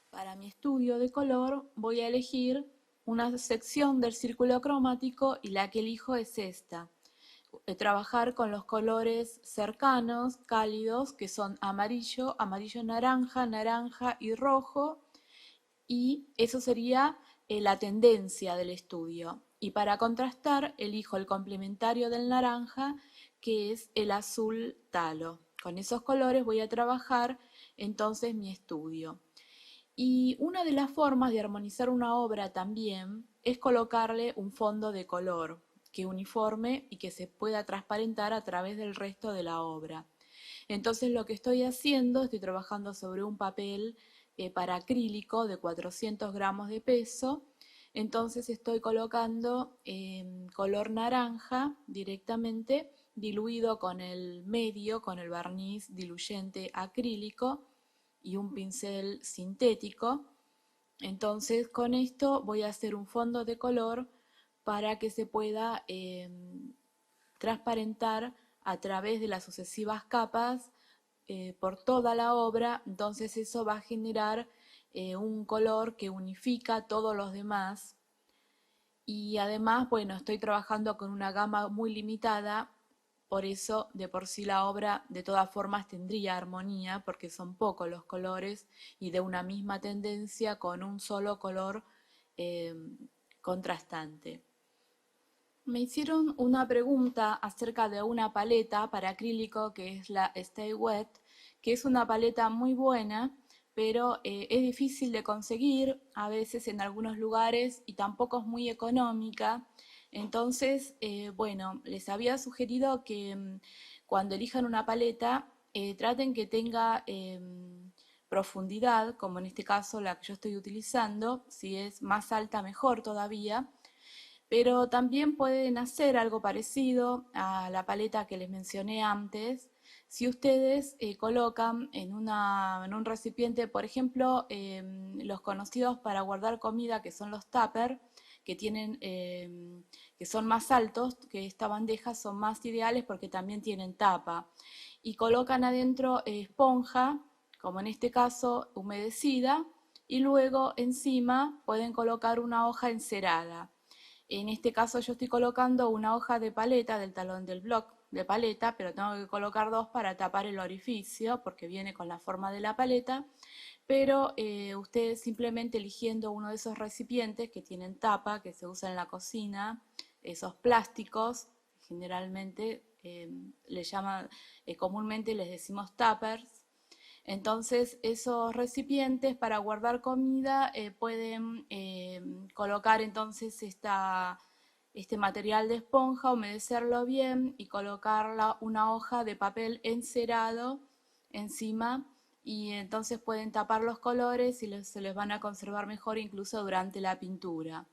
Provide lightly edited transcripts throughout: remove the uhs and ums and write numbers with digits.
Para mi estudio de color voy a elegir una sección del círculo cromático y la que elijo es esta. Trabajar con los colores cercanos, cálidos, que son amarillo, amarillo naranja, naranja y rojo, y eso sería la tendencia del estudio. Y para contrastar elijo el complementario del naranja, que es el azul talo. Con esos colores voy a trabajar entonces mi estudio. Y una de las formas de armonizar una obra también es colocarle un fondo de color que uniforme y que se pueda transparentar a través del resto de la obra. Entonces lo que estoy haciendo, estoy trabajando sobre un papel para acrílico de 400 gramos de peso. Entonces estoy colocando color naranja directamente diluido con el medio, con el barniz diluyente acrílico y un pincel sintético. Entonces con esto voy a hacer un fondo de color para que se pueda transparentar a través de las sucesivas capas por toda la obra. Entonces eso va a generar un color que unifica todos los demás. Y además, bueno, estoy trabajando con una gama muy limitada, por eso de por sí la obra de todas formas tendría armonía, porque son pocos los colores y de una misma tendencia con un solo color eh, contrastante. Me hicieron una pregunta acerca de una paleta para acrílico que es la Stay Wet, que es una paleta muy buena, pero es difícil de conseguir a veces en algunos lugares y tampoco es muy económica. Entonces, bueno, les había sugerido que cuando elijan una paleta traten que tenga profundidad, como en este caso la que yo estoy utilizando. Si es más alta mejor todavía, pero también pueden hacer algo parecido a la paleta que les mencioné antes. Si ustedes colocan en un recipiente, por ejemplo, los conocidos para guardar comida, que son los tupper, que tienen, que son más altos que esta bandeja, son más ideales porque también tienen tapa. Y colocan adentro esponja, como en este caso humedecida, y luego encima pueden colocar una hoja encerada. En este caso yo estoy colocando una hoja de paleta del talón del bloc de paleta, pero tengo que colocar dos para tapar el orificio porque viene con la forma de la paleta. Pero ustedes simplemente eligiendo uno de esos recipientes que tienen tapa, que se usa en la cocina, esos plásticos, generalmente les llaman, comúnmente les decimos tuppers. Entonces esos recipientes para guardar comida pueden colocar entonces este material de esponja, humedecerlo bien y colocar una hoja de papel encerado encima, y entonces pueden tapar los colores y se les van a conservar mejor incluso durante la pintura.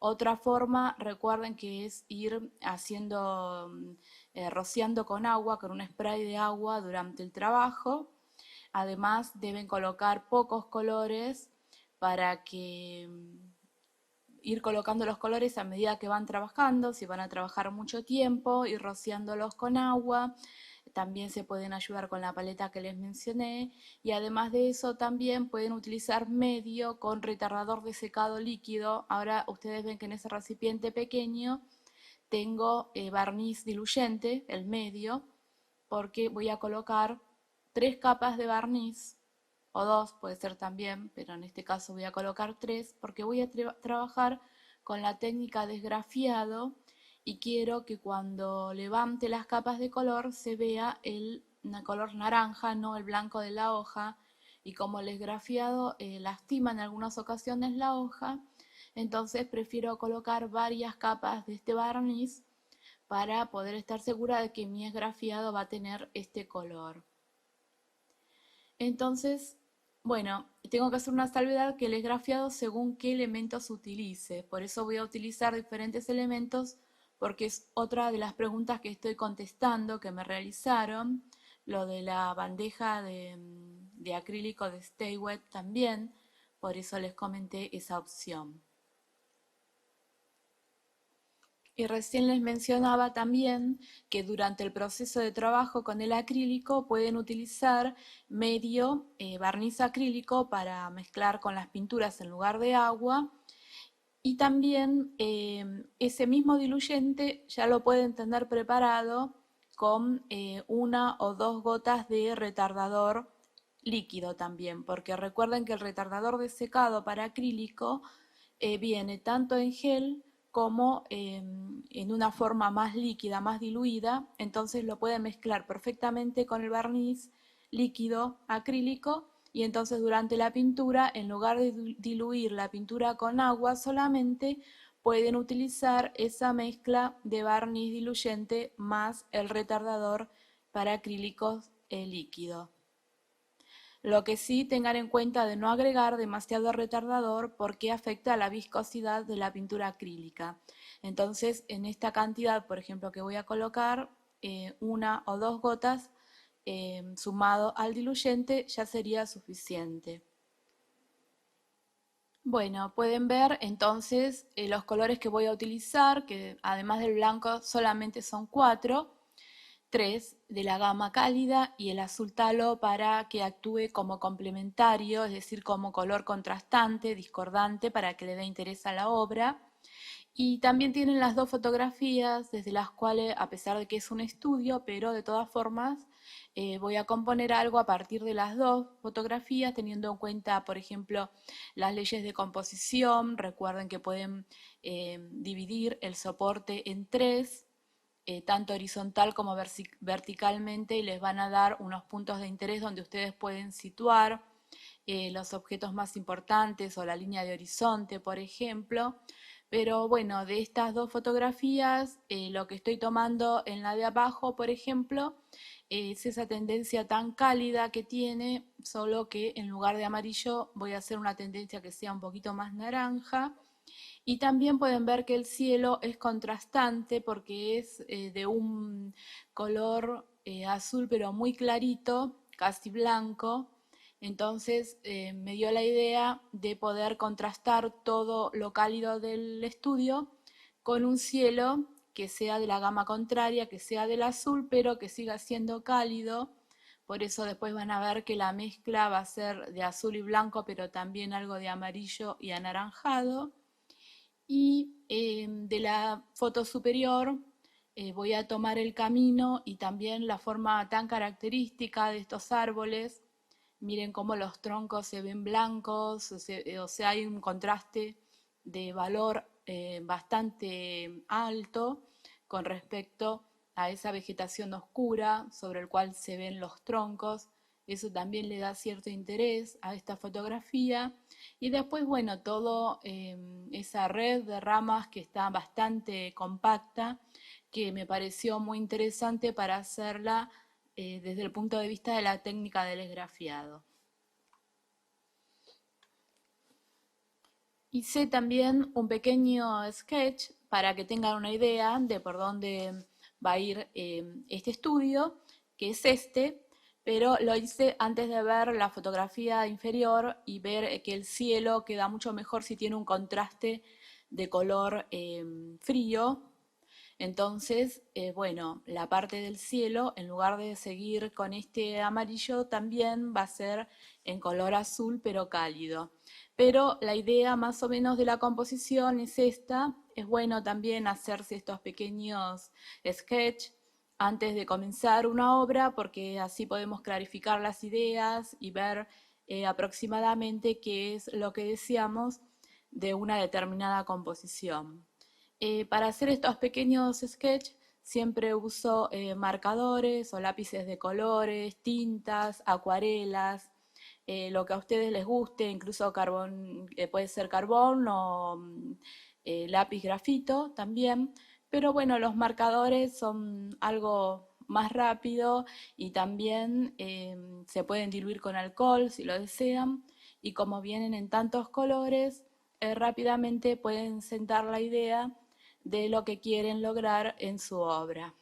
Otra forma, recuerden que es ir haciendo, rociando con agua, con un spray de agua durante el trabajo. Además, deben colocar pocos colores para que ir colocando los colores a medida que van trabajando. Si van a trabajar mucho tiempo, ir rociándolos con agua. También se pueden ayudar con la paleta que les mencioné, y además de eso también pueden utilizar medio con retardador de secado líquido. Ahora ustedes ven que en ese recipiente pequeño tengo barniz diluyente, el medio, porque voy a colocar 3 capas de barniz, o dos puede ser también, pero en este caso voy a colocar 3 porque voy a trabajar con la técnica de esgrafiado y quiero que cuando levante las capas de color se vea el color naranja, no el blanco de la hoja. Y como el esgrafiado lastima en algunas ocasiones la hoja, entonces prefiero colocar varias capas de este barniz para poder estar segura de que mi esgrafiado va a tener este color. Entonces, bueno, tengo que hacer una salvedad que el esgrafiado según qué elementos utilice. Por eso voy a utilizar diferentes elementos porque es otra de las preguntas que estoy contestando que me realizaron. Lo de la bandeja de acrílico de Stay Wet también. Por eso les comenté esa opción. Y recién les mencionaba también que durante el proceso de trabajo con el acrílico pueden utilizar medio barniz acrílico para mezclar con las pinturas en lugar de agua. Y también ese mismo diluyente ya lo pueden tener preparado con una o dos gotas de retardador líquido también, porque recuerden que el retardador de secado para acrílico viene tanto en gel como en una forma más líquida, más diluida, entonces lo pueden mezclar perfectamente con el barniz líquido acrílico y entonces durante la pintura, en lugar de diluir la pintura con agua solamente, pueden utilizar esa mezcla de barniz diluyente más el retardador para acrílicos líquido. Lo que sí tengan en cuenta de no agregar demasiado retardador porque afecta a la viscosidad de la pintura acrílica. Entonces, en esta cantidad, por ejemplo, que voy a colocar, una o dos gotas sumado al diluyente ya sería suficiente. Bueno, pueden ver entonces los colores que voy a utilizar, que además del blanco solamente son cuatro. Tres de la gama cálida y el azul talo para que actúe como complementario, es decir, como color contrastante, discordante, para que le dé interés a la obra. Y también tienen las dos fotografías desde las cuales, a pesar de que es un estudio, pero de todas formas voy a componer algo a partir de las dos fotografías, teniendo en cuenta, por ejemplo, las leyes de composición. Recuerden que pueden dividir el soporte en tres, tanto horizontal como verticalmente, y les van a dar unos puntos de interés donde ustedes pueden situar los objetos más importantes o la línea de horizonte, por ejemplo. Pero bueno, de estas dos fotografías, lo que estoy tomando en la de abajo, por ejemplo, es esa tendencia tan cálida que tiene, solo que en lugar de amarillo voy a hacer una tendencia que sea un poquito más naranja. Y también pueden ver que el cielo es contrastante porque es de un color azul pero muy clarito, casi blanco. Entonces me dio la idea de poder contrastar todo lo cálido del estudio con un cielo que sea de la gama contraria, que sea del azul, pero que siga siendo cálido. Por eso después van a ver que la mezcla va a ser de azul y blanco, pero también algo de amarillo y anaranjado. Y de la foto superior voy a tomar el camino y también la forma tan característica de estos árboles. Miren cómo los troncos se ven blancos, o sea, hay un contraste de valor bastante alto con respecto a esa vegetación oscura sobre el cual se ven los troncos. Eso también le da cierto interés a esta fotografía. Y después, bueno, todo esa red de ramas que está bastante compacta, que me pareció muy interesante para hacerla desde el punto de vista de la técnica del esgrafiado. Hice también un pequeño sketch para que tengan una idea de por dónde va a ir este estudio, que es este, pero lo hice antes de ver la fotografía inferior y ver que el cielo queda mucho mejor si tiene un contraste de color frío. Entonces, bueno, la parte del cielo, en lugar de seguir con este amarillo, también va a ser en color azul, pero cálido. Pero la idea más o menos de la composición es esta. Es bueno también hacerse estos pequeños sketch antes de comenzar una obra, porque así podemos clarificar las ideas y ver aproximadamente qué es lo que deseamos de una determinada composición. Para hacer estos pequeños sketch siempre uso marcadores o lápices de colores, tintas, acuarelas, lo que a ustedes les guste, incluso carbón, puede ser carbón o lápiz grafito también. Pero bueno, los marcadores son algo más rápido y también se pueden diluir con alcohol si lo desean. Y como vienen en tantos colores, rápidamente pueden sentar la idea de lo que quieren lograr en su obra.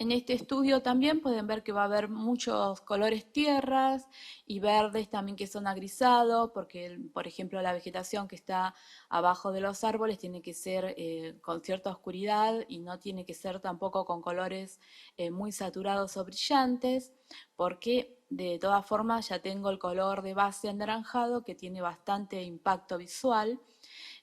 En este estudio también pueden ver que va a haber muchos colores tierras y verdes también que son agrisados, porque por ejemplo la vegetación que está abajo de los árboles tiene que ser con cierta oscuridad y no tiene que ser tampoco con colores muy saturados o brillantes, porque de todas formas ya tengo el color de base anaranjado que tiene bastante impacto visual.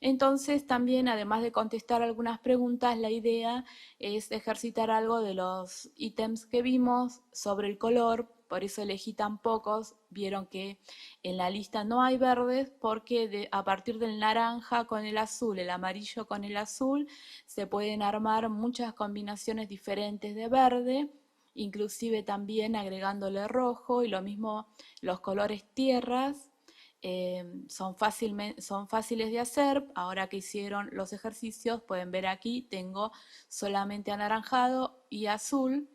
Entonces también, además de contestar algunas preguntas, la idea es ejercitar algo de los ítems que vimos sobre el color, por eso elegí tan pocos. Vieron que en la lista no hay verdes porque a partir del naranja con el azul, el amarillo con el azul, se pueden armar muchas combinaciones diferentes de verde, inclusive también agregándole rojo y lo mismo los colores tierras son fáciles de hacer. Ahora que hicieron los ejercicios, pueden ver aquí, tengo solamente anaranjado y azul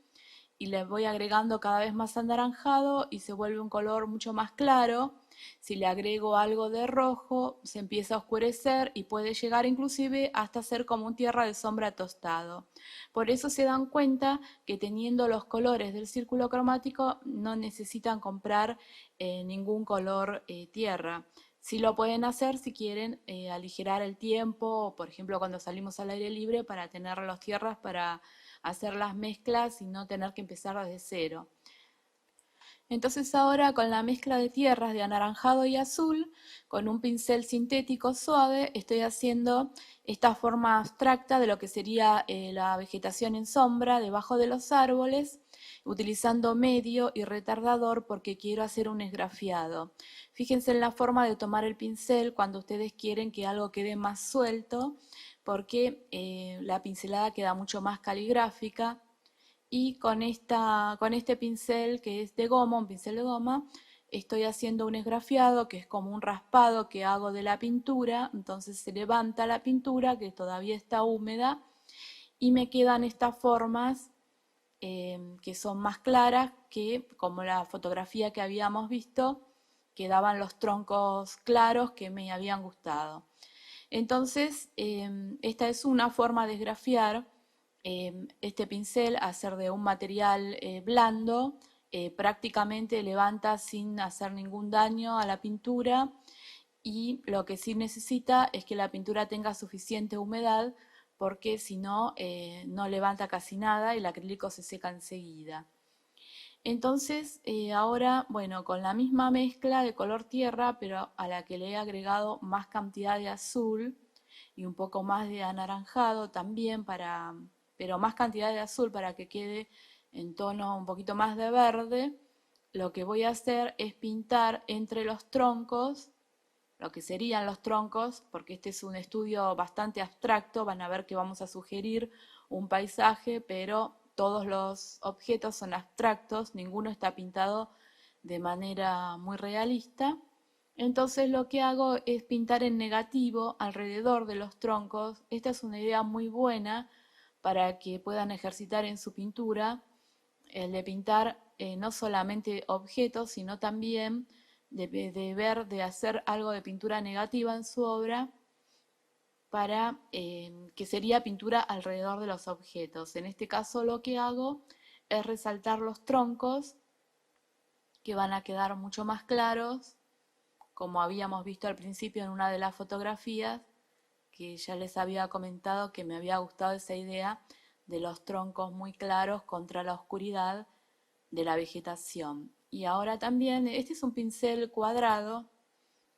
y les voy agregando cada vez más anaranjado y se vuelve un color mucho más claro. Si le agrego algo de rojo, se empieza a oscurecer y puede llegar inclusive hasta ser como un tierra de sombra tostado. Por eso se dan cuenta que teniendo los colores del círculo cromático no necesitan comprar ningún color tierra. Sí lo pueden hacer si quieren aligerar el tiempo, por ejemplo cuando salimos al aire libre para tener las tierras para hacer las mezclas y no tener que empezar desde cero. Entonces ahora con la mezcla de tierras de anaranjado y azul, con un pincel sintético suave, estoy haciendo esta forma abstracta de lo que sería la vegetación en sombra debajo de los árboles, utilizando medio y retardador porque quiero hacer un esgrafiado. Fíjense en la forma de tomar el pincel cuando ustedes quieren que algo quede más suelto, porque la pincelada queda mucho más caligráfica y con este pincel que es de goma, un pincel de goma, estoy haciendo un esgrafiado que es como un raspado que hago de la pintura. Entonces se levanta la pintura que todavía está húmeda y me quedan estas formas que son más claras que como la fotografía que habíamos visto, quedaban los troncos claros que me habían gustado. Entonces, esta es una forma de esgrafiar este pincel, hacer de un material blando, prácticamente levanta sin hacer ningún daño a la pintura y lo que sí necesita es que la pintura tenga suficiente humedad porque si no, no levanta casi nada y el acrílico se seca enseguida. Entonces, ahora, bueno, con la misma mezcla de color tierra, pero a la que le he agregado más cantidad de azul y un poco más de anaranjado también pero más cantidad de azul para que quede en tono un poquito más de verde, lo que voy a hacer es pintar entre los troncos, lo que serían los troncos, porque este es un estudio bastante abstracto, van a ver que vamos a sugerir un paisaje, pero todos los objetos son abstractos, ninguno está pintado de manera muy realista. Entonces lo que hago es pintar en negativo alrededor de los troncos. Esta es una idea muy buena para que puedan ejercitar en su pintura el de pintar no solamente objetos, sino también de hacer algo de pintura negativa en su obra para que sería pintura alrededor de los objetos. En este caso lo que hago es resaltar los troncos que van a quedar mucho más claros, como habíamos visto al principio en una de las fotografías, que ya les había comentado que me había gustado esa idea de los troncos muy claros contra la oscuridad de la vegetación. Y ahora también, este es un pincel cuadrado,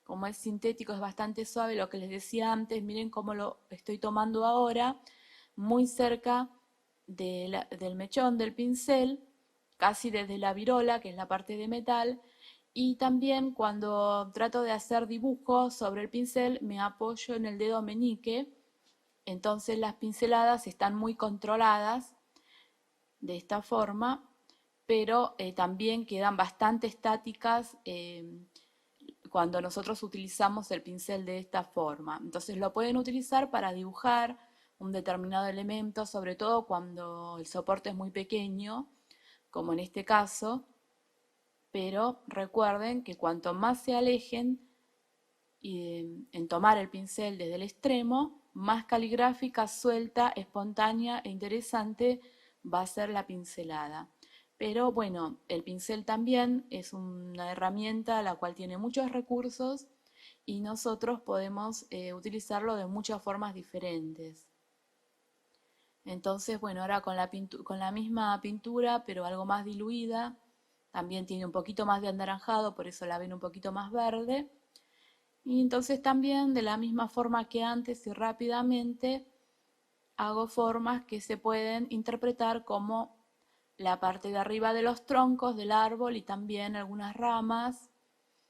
como es sintético es bastante suave, lo que les decía antes, miren cómo lo estoy tomando ahora, muy cerca del mechón del pincel, casi desde la virola, que es la parte de metal, y también cuando trato de hacer dibujos sobre el pincel me apoyo en el dedo meñique, entonces las pinceladas están muy controladas de esta forma, pero también quedan bastante estáticas cuando nosotros utilizamos el pincel de esta forma. Entonces lo pueden utilizar para dibujar un determinado elemento, sobre todo cuando el soporte es muy pequeño, como en este caso, pero recuerden que cuanto más se alejen en tomar el pincel desde el extremo, más caligráfica, suelta, espontánea e interesante va a ser la pincelada. Pero bueno, el pincel también es una herramienta la cual tiene muchos recursos y nosotros podemos utilizarlo de muchas formas diferentes. Entonces, bueno, ahora con la misma pintura, pero algo más diluida, también tiene un poquito más de anaranjado, por eso la ven un poquito más verde. Y entonces también, de la misma forma que antes y rápidamente, hago formas que se pueden interpretar como la parte de arriba de los troncos del árbol y también algunas ramas,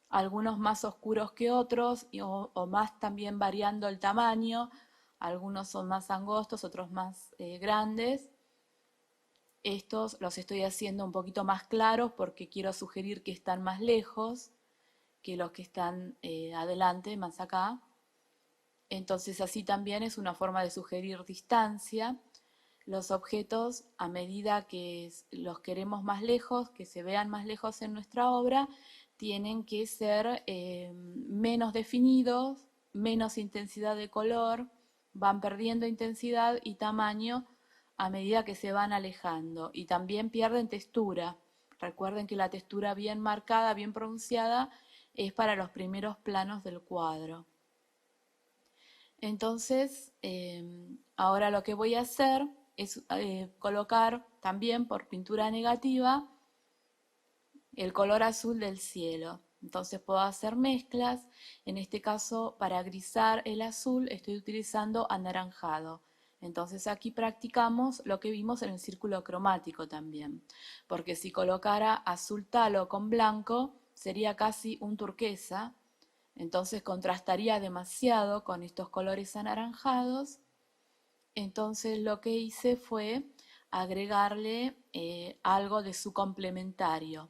algunos más oscuros que otros o más también variando el tamaño, algunos son más angostos, otros más grandes. Estos los estoy haciendo un poquito más claros porque quiero sugerir que están más lejos que los que están adelante, más acá. Entonces así también es una forma de sugerir distancia. Los objetos, a medida que los queremos más lejos, que se vean más lejos en nuestra obra, tienen que ser menos definidos, menos intensidad de color, van perdiendo intensidad y tamaño a medida que se van alejando. Y también pierden textura. Recuerden que la textura bien marcada, bien pronunciada, es para los primeros planos del cuadro. Entonces, ahora lo que voy a hacer es colocar también por pintura negativa el color azul del cielo. Entonces puedo hacer mezclas. En este caso, para grisar el azul estoy utilizando anaranjado. Entonces aquí practicamos lo que vimos en el círculo cromático también. Porque si colocara azul talo con blanco, sería casi un turquesa. Entonces contrastaría demasiado con estos colores anaranjados. Entonces lo que hice fue agregarle algo de su complementario.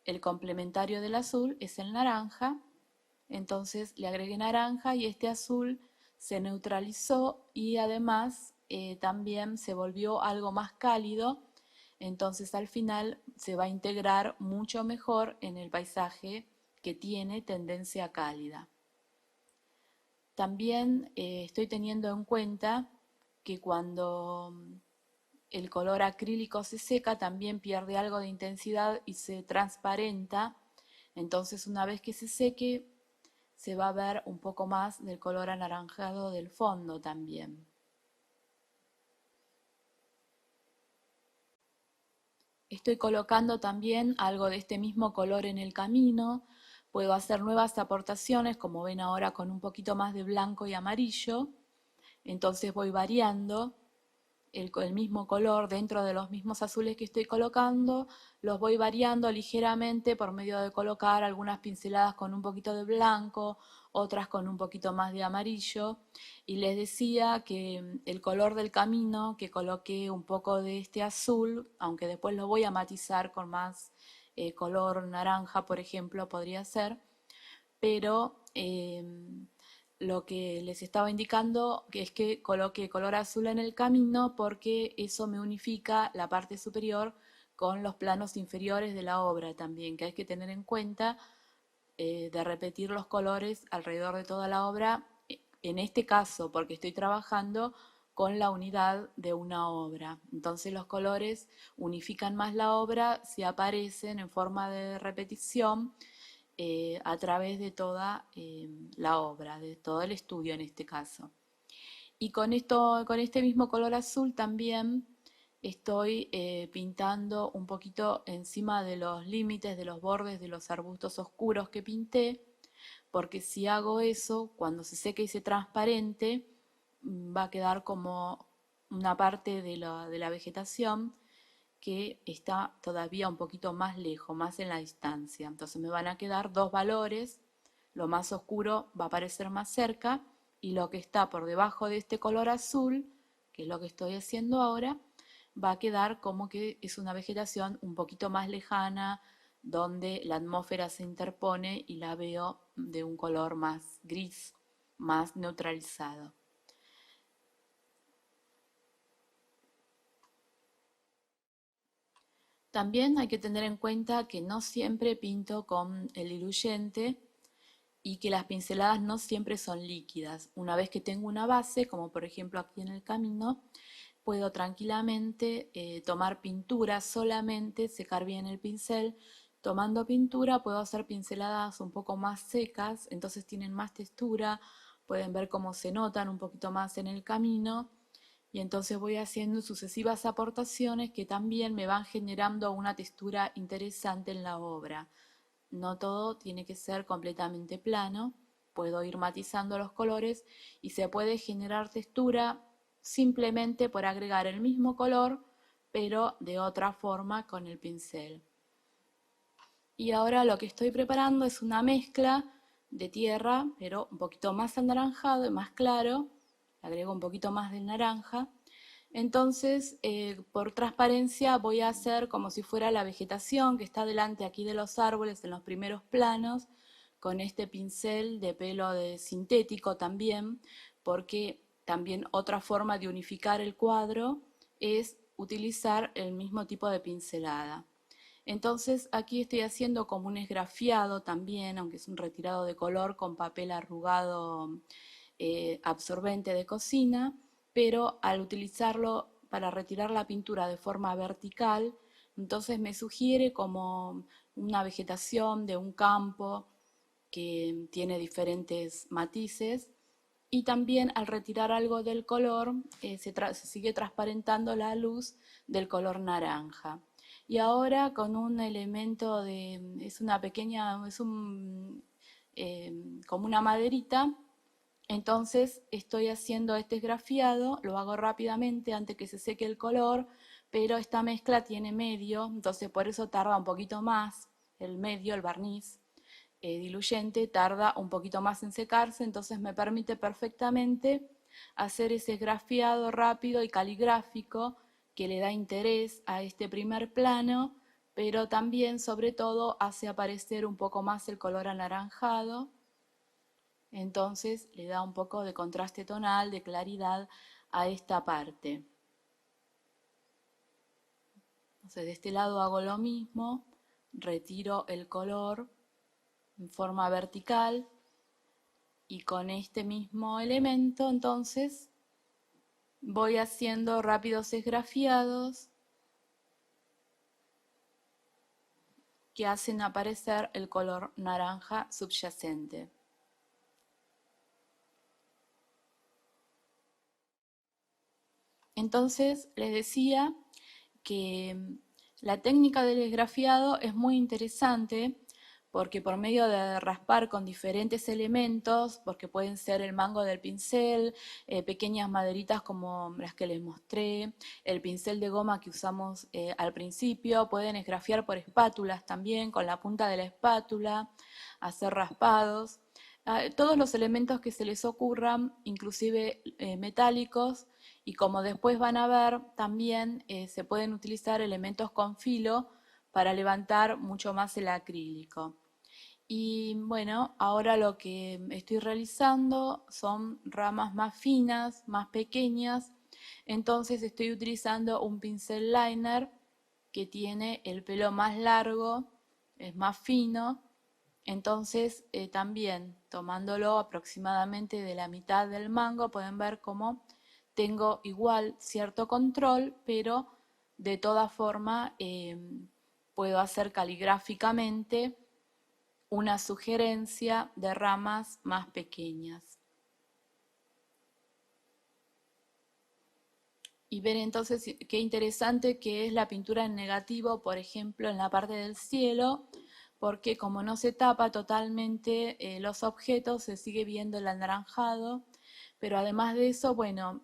El complementario del azul es el naranja, entonces le agregué naranja y este azul se neutralizó y además también se volvió algo más cálido, entonces al final se va a integrar mucho mejor en el paisaje que tiene tendencia cálida. También estoy teniendo en cuenta que cuando el color acrílico se seca también pierde algo de intensidad y se transparenta. Entonces una vez que se seque se va a ver un poco más del color anaranjado del fondo también. Estoy colocando también algo de este mismo color en el camino. Puedo hacer nuevas aportaciones, como ven ahora, con un poquito más de blanco y amarillo. Entonces voy variando el mismo color dentro de los mismos azules que estoy colocando, los voy variando ligeramente por medio de colocar algunas pinceladas con un poquito de blanco, otras con un poquito más de amarillo. Y les decía que el color del camino, que coloqué un poco de este azul, aunque después lo voy a matizar con más color naranja, por ejemplo, podría ser, pero lo que les estaba indicando que es que coloque color azul en el camino porque eso me unifica la parte superior con los planos inferiores de la obra también, que hay que tener en cuenta de repetir los colores alrededor de toda la obra, en este caso porque estoy trabajando con la unidad de una obra. Entonces los colores unifican más la obra si aparecen en forma de repetición a través de toda la obra, de todo el estudio en este caso. Y con esto, con este mismo color azul también estoy pintando un poquito encima de los límites, de los bordes de los arbustos oscuros que pinté, porque si hago eso, cuando se seque y se transparente, va a quedar como una parte de la vegetación que está todavía un poquito más lejos, más en la distancia. Entonces me van a quedar dos valores, lo más oscuro va a aparecer más cerca y lo que está por debajo de este color azul, que es lo que estoy haciendo ahora, va a quedar como que es una vegetación un poquito más lejana, donde la atmósfera se interpone y la veo de un color más gris, más neutralizado. También hay que tener en cuenta que no siempre pinto con el diluyente y que las pinceladas no siempre son líquidas. Una vez que tengo una base, como por ejemplo aquí en el camino, puedo tranquilamente tomar pintura solamente, secar bien el pincel. Tomando pintura puedo hacer pinceladas un poco más secas, entonces tienen más textura, pueden ver cómo se notan un poquito más en el camino y entonces voy haciendo sucesivas aportaciones que también me van generando una textura interesante en la obra. No todo tiene que ser completamente plano, puedo ir matizando los colores y se puede generar textura simplemente por agregar el mismo color, pero de otra forma con el pincel. Y ahora lo que estoy preparando es una mezcla de tierra, pero un poquito más anaranjado y más claro. Le agrego un poquito más de naranja. Entonces, por transparencia voy a hacer como si fuera la vegetación que está delante aquí de los árboles en los primeros planos, con este pincel de pelo de sintético también, porque también otra forma de unificar el cuadro es utilizar el mismo tipo de pincelada. Entonces aquí estoy haciendo como un esgrafiado también, aunque es un retirado de color con papel arrugado absorbente de cocina, pero al utilizarlo para retirar la pintura de forma vertical, entonces me sugiere como una vegetación de un campo que tiene diferentes matices y también al retirar algo del color se sigue transparentando la luz del color naranja. Y ahora con un elemento es una pequeña, como una maderita, entonces estoy haciendo este esgrafiado, lo hago rápidamente antes que se seque el color, pero esta mezcla tiene medio, entonces por eso tarda un poquito más, el medio, el barniz diluyente, tarda un poquito más en secarse, entonces me permite perfectamente hacer ese esgrafiado rápido y caligráfico que le da interés a este primer plano, pero también sobre todo hace aparecer un poco más el color anaranjado, entonces le da un poco de contraste tonal, de claridad a esta parte. Entonces de este lado hago lo mismo, retiro el color en forma vertical y con este mismo elemento entonces voy haciendo rápidos esgrafiados que hacen aparecer el color naranja subyacente. Entonces les decía que la técnica del esgrafiado es muy interesante porque por medio de raspar con diferentes elementos, porque pueden ser el mango del pincel, pequeñas maderitas como las que les mostré, el pincel de goma que usamos al principio, pueden esgrafiar por espátulas también, con la punta de la espátula, hacer raspados. Todos los elementos que se les ocurran, inclusive metálicos, y como después van a ver, también se pueden utilizar elementos con filo para levantar mucho más el acrílico. Y bueno, ahora lo que estoy realizando son ramas más finas, más pequeñas, entonces estoy utilizando un pincel liner que tiene el pelo más largo, es más fino, entonces también tomándolo aproximadamente de la mitad del mango pueden ver cómo tengo igual cierto control, pero de toda forma puedo hacer caligráficamente una sugerencia de ramas más pequeñas. Y ver entonces qué interesante que es la pintura en negativo, por ejemplo, en la parte del cielo, porque como no se tapa totalmente los objetos, se sigue viendo el anaranjado, pero además de eso, bueno,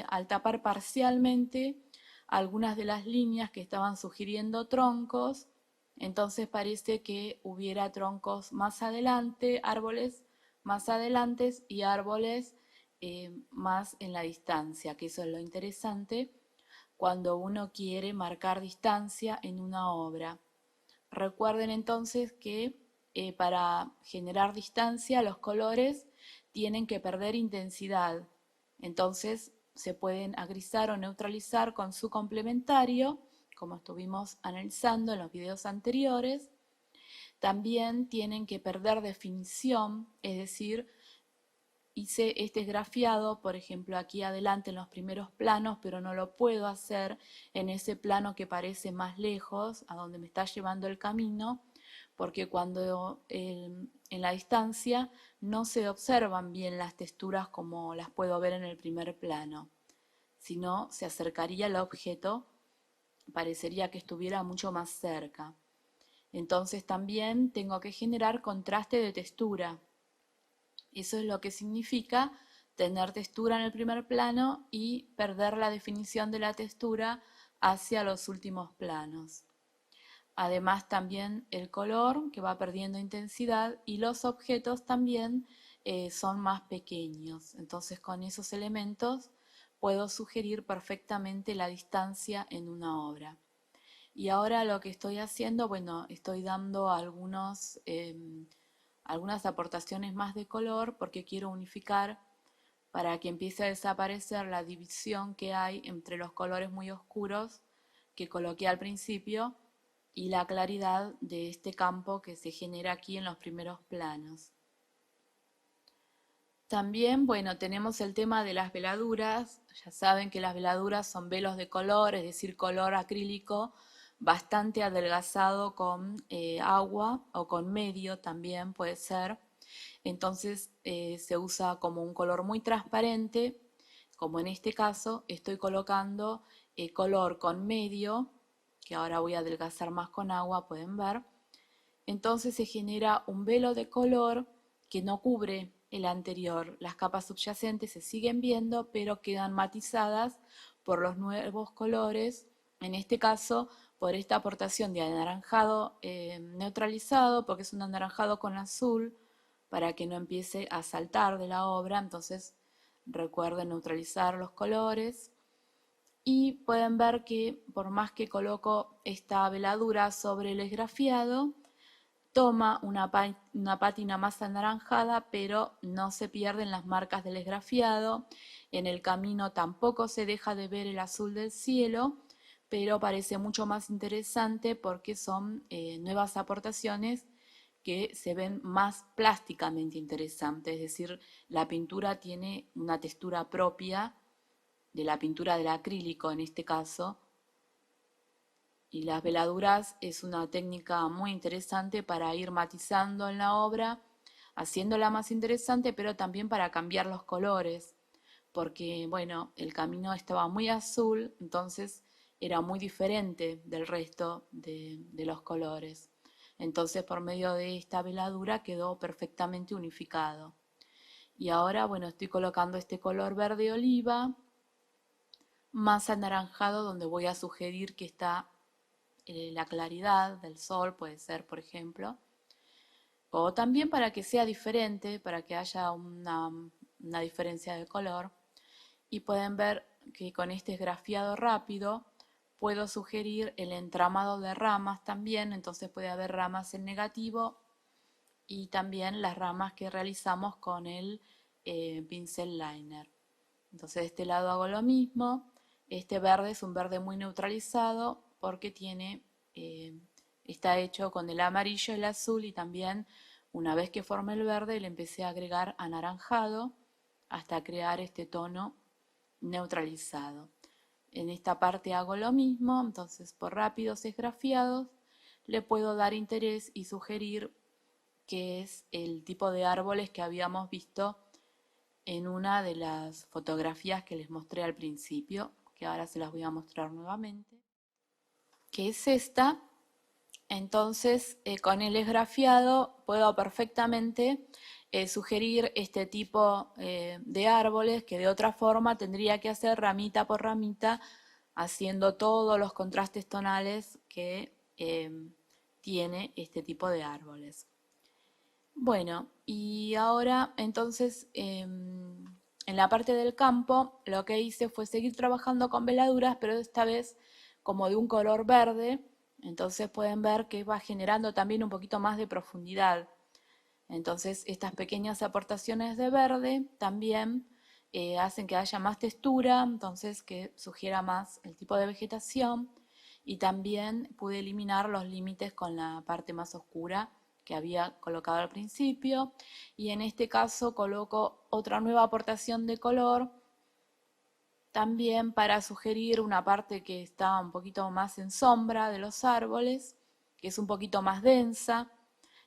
al tapar parcialmente algunas de las líneas que estaban sugiriendo troncos, entonces parece que hubiera troncos más adelante, árboles más adelante y árboles más en la distancia, que eso es lo interesante cuando uno quiere marcar distancia en una obra. Recuerden entonces que para generar distancia los colores tienen que perder intensidad, entonces se pueden agrisar o neutralizar con su complementario, como estuvimos analizando en los videos anteriores. También tienen que perder definición, es decir, hice este esgrafiado, por ejemplo, aquí adelante en los primeros planos, pero no lo puedo hacer en ese plano que parece más lejos, a donde me está llevando el camino, porque cuando en la distancia no se observan bien las texturas como las puedo ver en el primer plano, sino se acercaría el objeto, parecería que estuviera mucho más cerca. Entonces también tengo que generar contraste de textura. Eso es lo que significa tener textura en el primer plano y perder la definición de la textura hacia los últimos planos. Además también el color que va perdiendo intensidad y los objetos también son más pequeños. Entonces con esos elementos puedo sugerir perfectamente la distancia en una obra. Y ahora lo que estoy haciendo, bueno, estoy dando algunas aportaciones más de color porque quiero unificar para que empiece a desaparecer la división que hay entre los colores muy oscuros que coloqué al principio y la claridad de este campo que se genera aquí en los primeros planos. También, bueno, tenemos el tema de las veladuras. Ya saben que las veladuras son velos de color, es decir, color acrílico bastante adelgazado con agua o con medio también puede ser. Entonces se usa como un color muy transparente, como en este caso estoy colocando color con medio, que ahora voy a adelgazar más con agua, pueden ver. Entonces se genera un velo de color que no cubre el anterior. Las capas subyacentes se siguen viendo, pero quedan matizadas por los nuevos colores, en este caso por esta aportación de anaranjado neutralizado, porque es un anaranjado con azul, para que no empiece a saltar de la obra. Entonces recuerden neutralizar los colores. Y pueden ver que por más que coloco esta veladura sobre el esgrafiado, toma una pátina más anaranjada, pero no se pierden las marcas del esgrafiado. En el camino tampoco se deja de ver el azul del cielo, pero parece mucho más interesante porque son nuevas aportaciones que se ven más plásticamente interesantes, es decir, la pintura tiene una textura propia de la pintura del acrílico en este caso, y las veladuras es una técnica muy interesante para ir matizando en la obra, haciéndola más interesante, pero también para cambiar los colores, porque bueno, el camino estaba muy azul, entonces era muy diferente del resto de los colores. Entonces por medio de esta veladura quedó perfectamente unificado. Y ahora, bueno, estoy colocando este color verde oliva, más anaranjado, donde voy a sugerir que está la claridad del sol, puede ser, por ejemplo, o también para que sea diferente, para que haya una diferencia de color. Y pueden ver que con este esgrafiado rápido puedo sugerir el entramado de ramas también, entonces puede haber ramas en negativo y también las ramas que realizamos con el pincel liner. Entonces de este lado hago lo mismo. Este verde es un verde muy neutralizado porque está hecho con el amarillo, el azul y también una vez que formé el verde le empecé a agregar anaranjado hasta crear este tono neutralizado. En esta parte hago lo mismo, entonces por rápidos esgrafiados le puedo dar interés y sugerir que es el tipo de árboles que habíamos visto en una de las fotografías que les mostré al principio, que ahora se las voy a mostrar nuevamente, que es esta. Entonces, con el esgrafiado puedo perfectamente sugerir este tipo de árboles que de otra forma tendría que hacer ramita por ramita, haciendo todos los contrastes tonales que tiene este tipo de árboles. Bueno, y ahora entonces en la parte del campo lo que hice fue seguir trabajando con veladuras, pero esta vez como de un color verde, entonces pueden ver que va generando también un poquito más de profundidad. Entonces estas pequeñas aportaciones de verde también hacen que haya más textura, entonces que sugiera más el tipo de vegetación y también pude eliminar los límites con la parte más oscura que había colocado al principio, y en este caso coloco otra nueva aportación de color también para sugerir una parte que está un poquito más en sombra de los árboles, que es un poquito más densa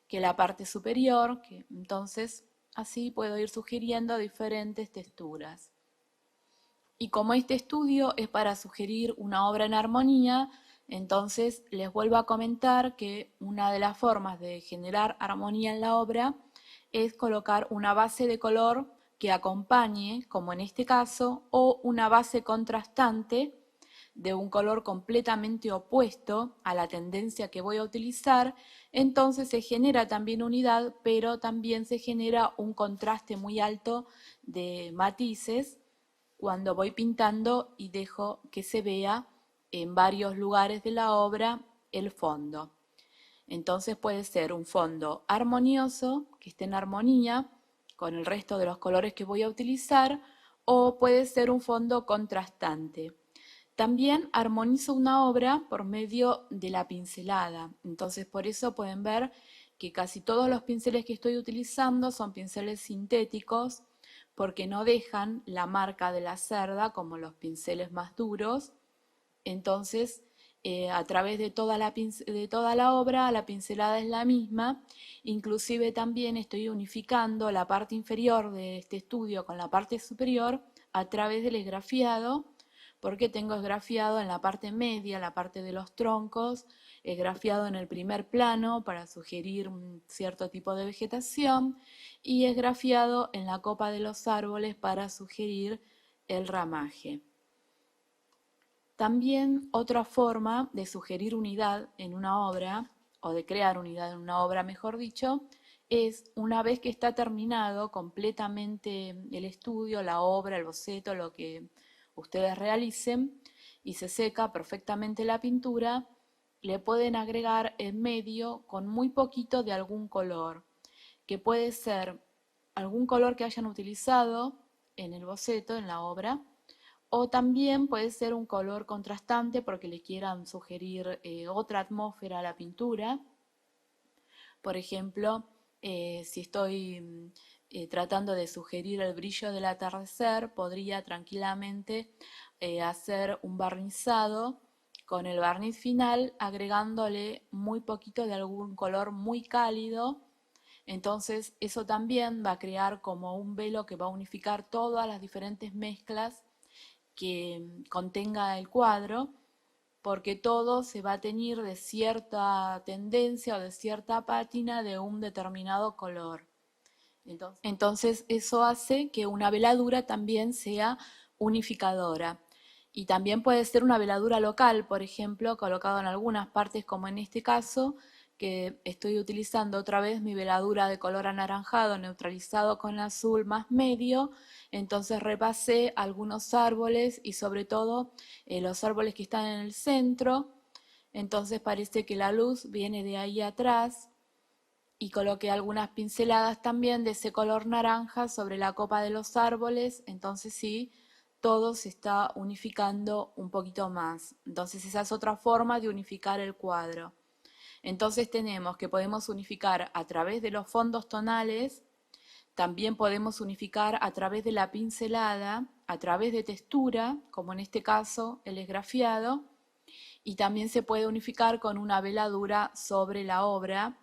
que la parte superior, que entonces así puedo ir sugiriendo diferentes texturas. Y como este estudio es para sugerir una obra en armonía, entonces les vuelvo a comentar que una de las formas de generar armonía en la obra es colocar una base de color que acompañe, como en este caso, o una base contrastante de un color completamente opuesto a la tendencia que voy a utilizar, entonces se genera también unidad, pero también se genera un contraste muy alto de matices cuando voy pintando y dejo que se vea en varios lugares de la obra el fondo. Entonces puede ser un fondo armonioso, que esté en armonía con el resto de los colores que voy a utilizar, o puede ser un fondo contrastante. También armonizo una obra por medio de la pincelada. Entonces por eso pueden ver que casi todos los pinceles que estoy utilizando son pinceles sintéticos, porque no dejan la marca de la cerda como los pinceles más duros. Entonces, a través de toda la obra, la pincelada es la misma. Inclusive también estoy unificando la parte inferior de este estudio con la parte superior a través del esgrafiado, porque tengo esgrafiado en la parte media, la parte de los troncos, esgrafiado en el primer plano para sugerir un cierto tipo de vegetación, y esgrafiado en la copa de los árboles para sugerir el ramaje. También otra forma de sugerir unidad en una obra, o de crear unidad en una obra, mejor dicho, es una vez que está terminado completamente el estudio, la obra, el boceto, lo que ustedes realicen, y se seca perfectamente la pintura, le pueden agregar en medio con muy poquito de algún color, que puede ser algún color que hayan utilizado en el boceto, en la obra, o también puede ser un color contrastante porque le quieran sugerir otra atmósfera a la pintura. Por ejemplo, si estoy tratando de sugerir el brillo del atardecer, podría tranquilamente hacer un barnizado con el barniz final agregándole muy poquito de algún color muy cálido. Entonces eso también va a crear como un velo que va a unificar todas las diferentes mezclas que contenga el cuadro, porque todo se va a teñir de cierta tendencia o de cierta pátina de un determinado color. Entonces eso hace que una veladura también sea unificadora. Y también puede ser una veladura local, por ejemplo, colocado en algunas partes, como en este caso, que estoy utilizando otra vez mi veladura de color anaranjado neutralizado con azul más medio. Entonces repasé algunos árboles y sobre todo los árboles que están en el centro. Entonces parece que la luz viene de ahí atrás, y coloqué algunas pinceladas también de ese color naranja sobre la copa de los árboles. Entonces sí, todo se está unificando un poquito más. Entonces esa es otra forma de unificar el cuadro. Entonces tenemos que podemos unificar a través de los fondos tonales, también podemos unificar a través de la pincelada, a través de textura, como en este caso el esgrafiado, y también se puede unificar con una veladura sobre la obra.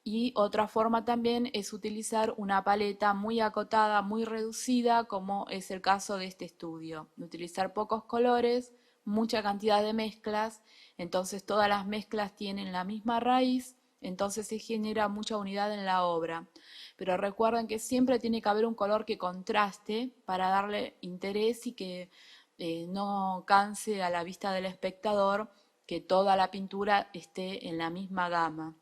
Y otra forma también es utilizar una paleta muy acotada, muy reducida, como es el caso de este estudio. Utilizar pocos colores, mucha cantidad de mezclas, entonces todas las mezclas tienen la misma raíz, entonces se genera mucha unidad en la obra. Pero recuerden que siempre tiene que haber un color que contraste para darle interés y que no canse a la vista del espectador que toda la pintura esté en la misma gama.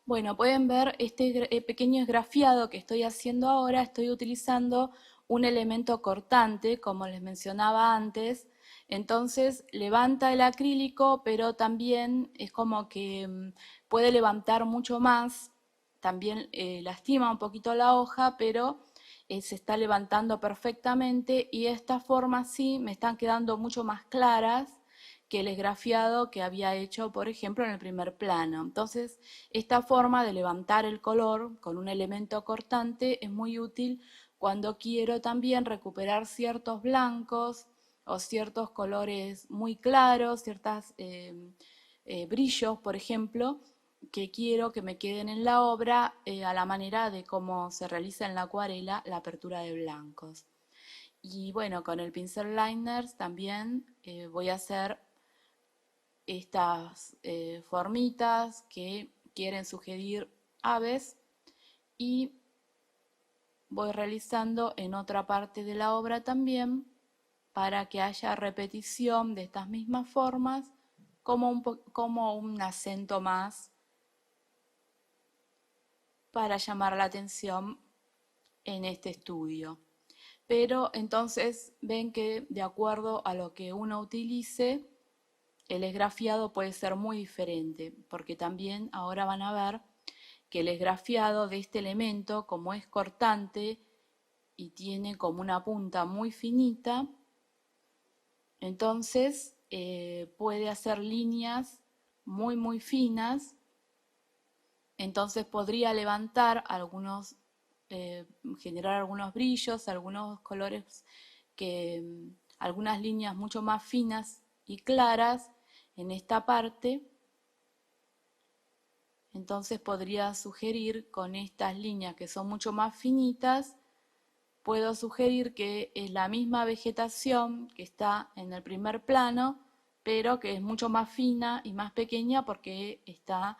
Bueno, pueden ver este pequeño esgrafiado que estoy haciendo ahora. Estoy utilizando un elemento cortante, como les mencionaba antes. Entonces levanta el acrílico, pero también es como que puede levantar mucho más. También lastima un poquito la hoja, pero se está levantando perfectamente, y estas formas sí me están quedando mucho más claras que el esgrafiado que había hecho, por ejemplo, en el primer plano. Entonces, esta forma de levantar el color con un elemento cortante es muy útil cuando quiero también recuperar ciertos blancos o ciertos colores muy claros, ciertos brillos, por ejemplo, que quiero que me queden en la obra a la manera de cómo se realiza en la acuarela la apertura de blancos. Y bueno, con el pincel liners también voy a hacer estas formitas que quieren sugerir aves y voy realizando en otra parte de la obra también para que haya repetición de estas mismas formas como un acento más para llamar la atención en este estudio. Pero entonces ven que de acuerdo a lo que uno utilice, el esgrafiado puede ser muy diferente, porque también ahora van a ver que el esgrafiado de este elemento, como es cortante y tiene como una punta muy finita, entonces puede hacer líneas muy finas. Entonces podría levantar algunos, generar algunos brillos, algunos colores, algunas líneas mucho más finas y claras en esta parte. Entonces podría sugerir con estas líneas que son mucho más finitas, puedo sugerir que es la misma vegetación que está en el primer plano, pero que es mucho más fina y más pequeña porque está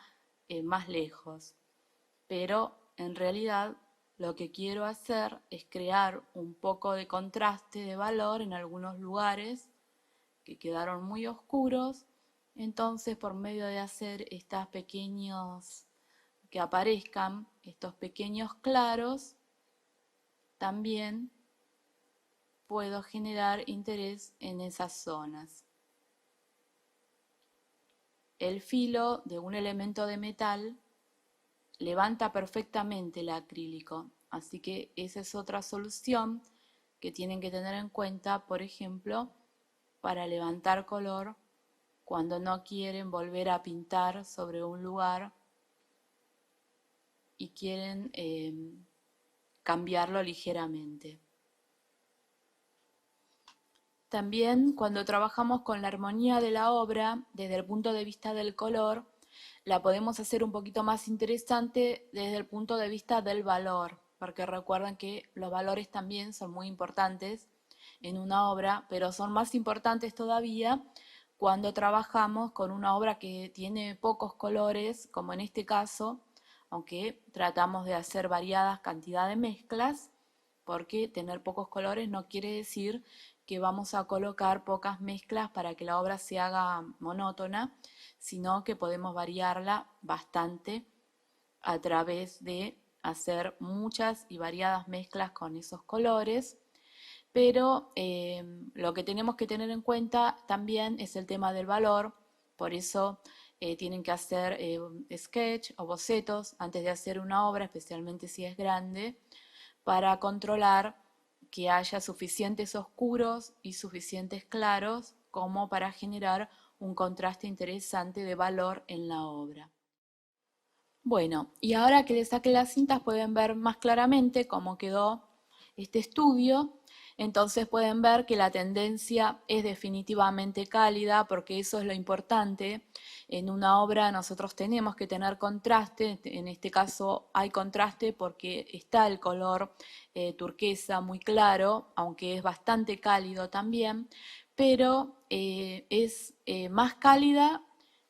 más lejos. Pero en realidad lo que quiero hacer es crear un poco de contraste de valor en algunos lugares que quedaron muy oscuros. Entonces, por medio de hacer estos pequeños, que aparezcan estos pequeños claros, también puedo generar interés en esas zonas. El filo de un elemento de metal levanta perfectamente el acrílico, así que esa es otra solución que tienen que tener en cuenta, por ejemplo, para levantar color cuando no quieren volver a pintar sobre un lugar y quieren cambiarlo ligeramente. También cuando trabajamos con la armonía de la obra, desde el punto de vista del color, la podemos hacer un poquito más interesante desde el punto de vista del valor, porque recuerden que los valores también son muy importantes en una obra, pero son más importantes todavía cuando trabajamos con una obra que tiene pocos colores, como en este caso, aunque tratamos de hacer variadas cantidades de mezclas, porque tener pocos colores no quiere decir que vamos a colocar pocas mezclas para que la obra se haga monótona, sino que podemos variarla bastante a través de hacer muchas y variadas mezclas con esos colores. Pero lo que tenemos que tener en cuenta también es el tema del valor, por eso tienen que hacer sketch o bocetos antes de hacer una obra, especialmente si es grande, para controlar que haya suficientes oscuros y suficientes claros como para generar un contraste interesante de valor en la obra. Bueno, y ahora que les saqué las cintas pueden ver más claramente cómo quedó este estudio. Entonces pueden ver que la tendencia es definitivamente cálida, porque eso es lo importante. En una obra nosotros tenemos que tener contraste, en este caso hay contraste porque está el color turquesa muy claro, aunque es bastante cálido también, pero es más cálida,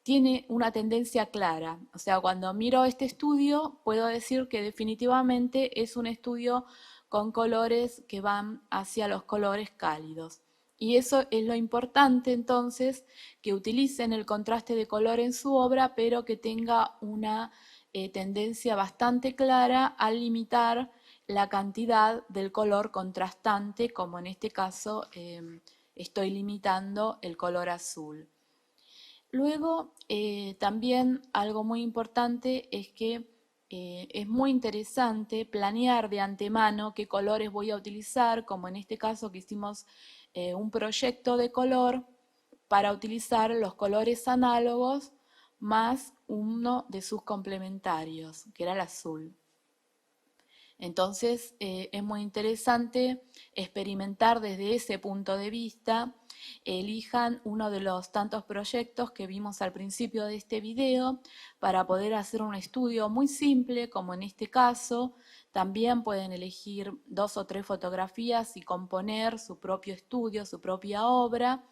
tiene una tendencia clara. O sea, cuando miro este estudio puedo decir que definitivamente es un estudio con colores que van hacia los colores cálidos. Y eso es lo importante entonces, que utilicen el contraste de color en su obra, pero que tenga una tendencia bastante clara al limitar la cantidad del color contrastante, como en este caso estoy limitando el color azul. Luego, también algo muy importante es que es muy interesante planear de antemano qué colores voy a utilizar, como en este caso que hicimos un proyecto de color para utilizar los colores análogos más uno de sus complementarios, que era el azul. Entonces es muy interesante experimentar desde ese punto de vista. Elijan uno de los tantos proyectos que vimos al principio de este video para poder hacer un estudio muy simple, como en este caso. También pueden elegir 2 o 3 fotografías y componer su propio estudio, su propia obra.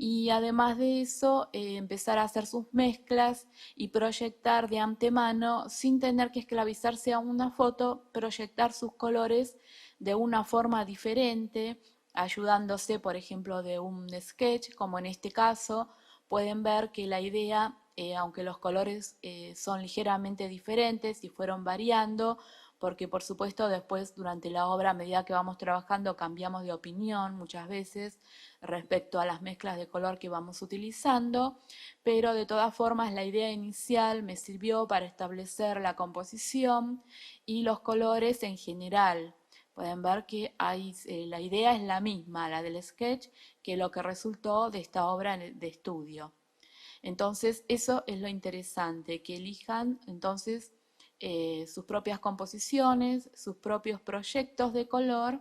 Y además de eso, empezar a hacer sus mezclas y proyectar de antemano, sin tener que esclavizarse a una foto, proyectar sus colores de una forma diferente, ayudándose, por ejemplo, de un sketch, como en este caso. Pueden ver que la idea, aunque los colores son ligeramente diferentes y fueron variando, porque por supuesto después durante la obra, a medida que vamos trabajando, cambiamos de opinión muchas veces respecto a las mezclas de color que vamos utilizando, pero de todas formas la idea inicial me sirvió para establecer la composición y los colores en general. Pueden ver que la idea es la misma, la del sketch, que lo que resultó de esta obra de estudio. Entonces, eso es lo interesante, que elijan entonces sus propias composiciones, sus propios proyectos de color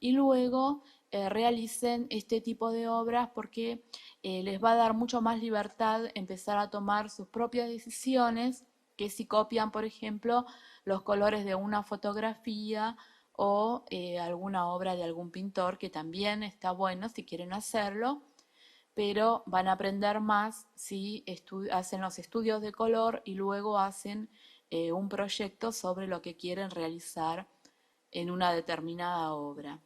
y luego realicen este tipo de obras porque les va a dar mucho más libertad empezar a tomar sus propias decisiones que si copian, por ejemplo, los colores de una fotografía o alguna obra de algún pintor, que también está bueno si quieren hacerlo, pero van a aprender más si hacen los estudios de color y luego hacen un proyecto sobre lo que quieren realizar en una determinada obra.